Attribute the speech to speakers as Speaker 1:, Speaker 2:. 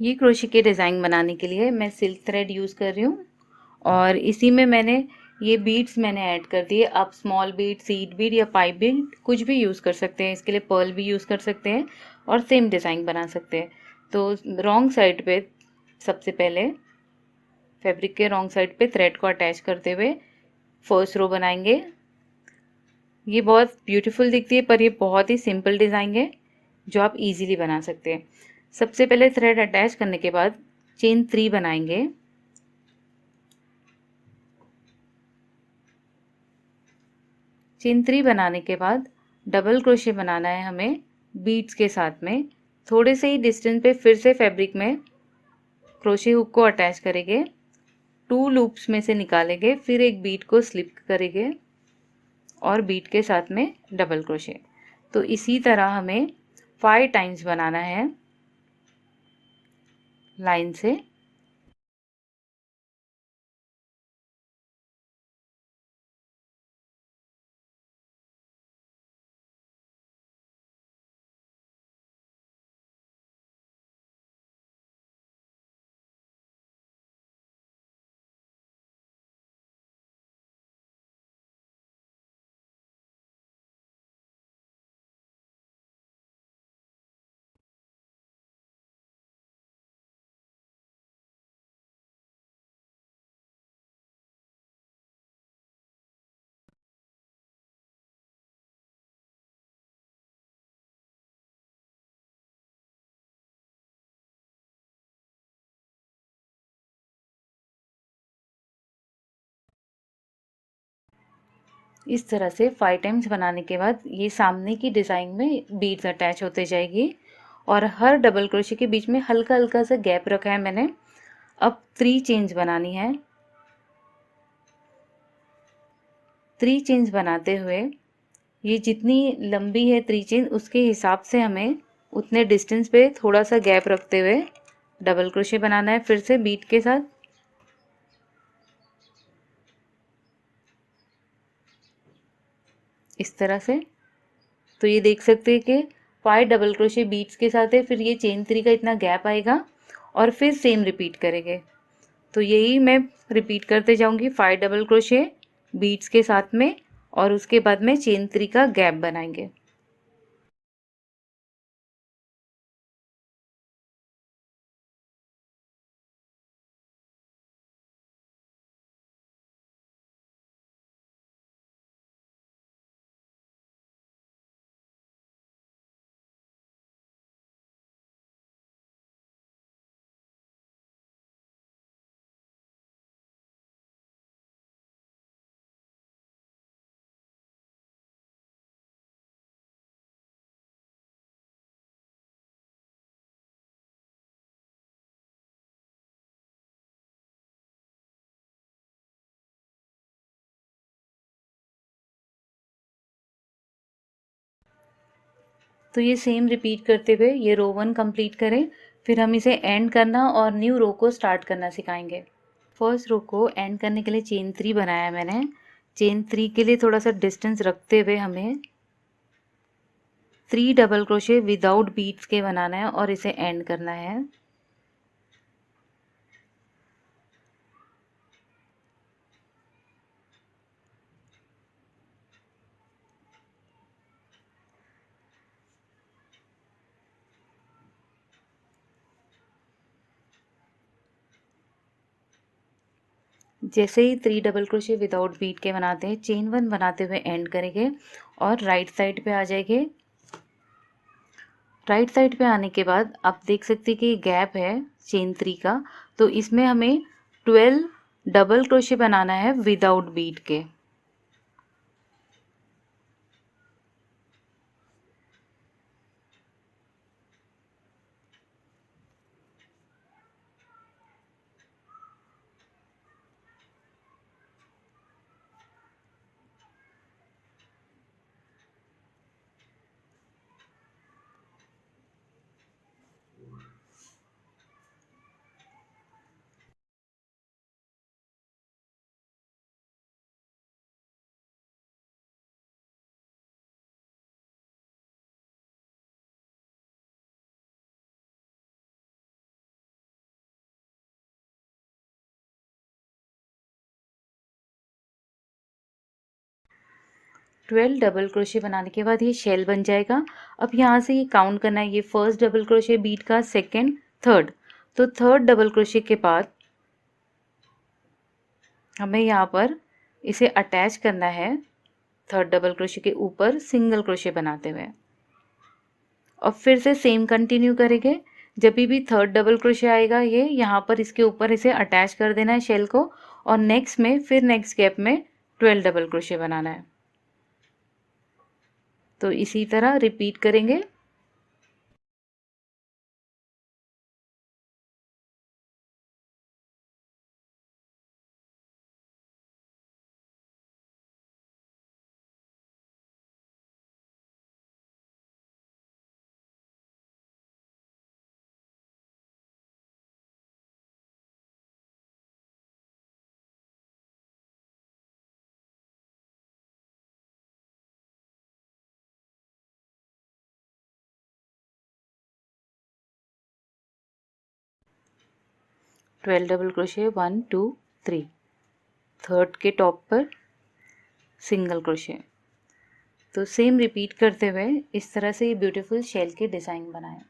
Speaker 1: ये क्रोशे के डिज़ाइन बनाने के लिए मैं सिल्क थ्रेड यूज़ कर रही हूँ और इसी में मैंने ये बीड्स मैंने ऐड कर दिए। आप स्मॉल बीड, सीड बीड या पाइप बीड कुछ भी यूज़ कर सकते हैं। इसके लिए पर्ल भी यूज़ कर सकते हैं और सेम डिज़ाइन बना सकते हैं। तो रॉन्ग साइड पे सबसे पहले फैब्रिक के रॉन्ग साइड पे थ्रेड को अटैच करते हुए फर्स्ट रो बनाएंगे। ये बहुत ब्यूटीफुल दिखती है पर ये बहुत ही सिंपल डिज़ाइन है जो आप इजीली बना सकते हैं। सबसे पहले थ्रेड अटैच करने के बाद चेन 3 बनाएंगे। चेन 3 बनाने के बाद डबल क्रोशे बनाना है हमें बीड्स के साथ में। थोड़े से ही डिस्टेंस पे फिर से फैब्रिक में क्रोशे हुक को अटैच करेंगे, 2 लूप्स में से निकालेंगे, फिर एक बीड को स्लिप करेंगे और बीड के साथ में डबल क्रोशे। तो इसी तरह हमें 5 टाइम्स बनाना है लाइन से। इस तरह से 5 टाइम्स बनाने के बाद ये सामने की डिज़ाइन में बीड्स अटैच होते जाएगी और हर डबल क्रोशे के बीच में हल्का हल्का सा गैप रखा है मैंने। अब 3 चेन्स बनानी है। 3 चेन्स बनाते हुए ये जितनी लंबी है 3 चेन उसके हिसाब से हमें उतने डिस्टेंस पे थोड़ा सा गैप रखते हुए डबल क्रोशे बनाना है फिर से बीट के साथ। इस तरह से तो ये देख सकते हैं कि 5 डबल क्रोशे बीट्स के साथ है, फिर ये चेन 3 का इतना गैप आएगा और फिर सेम रिपीट करेंगे। तो यही मैं रिपीट करते जाऊंगी 5 डबल क्रोशे बीट्स के साथ में और उसके बाद में चेन 3 का गैप बनाएंगे। तो ये सेम रिपीट करते हुए ये रो 1 कंप्लीट करें, फिर हम इसे एंड करना और न्यू रो को स्टार्ट करना सिखाएंगे। फर्स्ट रो को एंड करने के लिए चेन 3 बनाया मैंने। चेन 3 के लिए थोड़ा सा डिस्टेंस रखते हुए हमें 3 डबल क्रोशे विदाउट बीट्स के बनाना है और इसे एंड करना है। जैसे ही 3 डबल क्रोशे विदाउट बीट के बनाते हैं चेन 1 बनाते हुए एंड करेंगे और राइट साइड पे आ जाएंगे। राइट साइड पे आने के बाद आप देख सकते हैं कि गैप है चेन 3 का, तो इसमें हमें 12 डबल क्रोशे बनाना है विदाउट बीट के। 12 डबल क्रोशे बनाने के बाद ये शेल बन जाएगा। अब यहाँ से ये काउंट करना है, ये फर्स्ट डबल क्रोशे बीट का, सेकेंड, थर्ड। तो थर्ड डबल क्रोशे के बाद हमें यहाँ पर इसे अटैच करना है थर्ड डबल क्रोशे के ऊपर सिंगल क्रोशे बनाते हुए। और फिर से सेम कंटिन्यू करेंगे। जब भी थर्ड डबल क्रोशे आएगा ये यहाँ पर इसके ऊपर इसे अटैच कर देना है शेल को, और नेक्स्ट में फिर नेक्स्ट गैप में 12 डबल क्रोशे बनाना है। तो इसी तरह रिपीट करेंगे। ट्वेल्व डबल क्रोशे, 1 2 3, थर्ड के टॉप पर सिंगल क्रोशे। तो सेम रिपीट करते हुए इस तरह से ये ब्यूटीफुल शेल के डिज़ाइन बनाएं।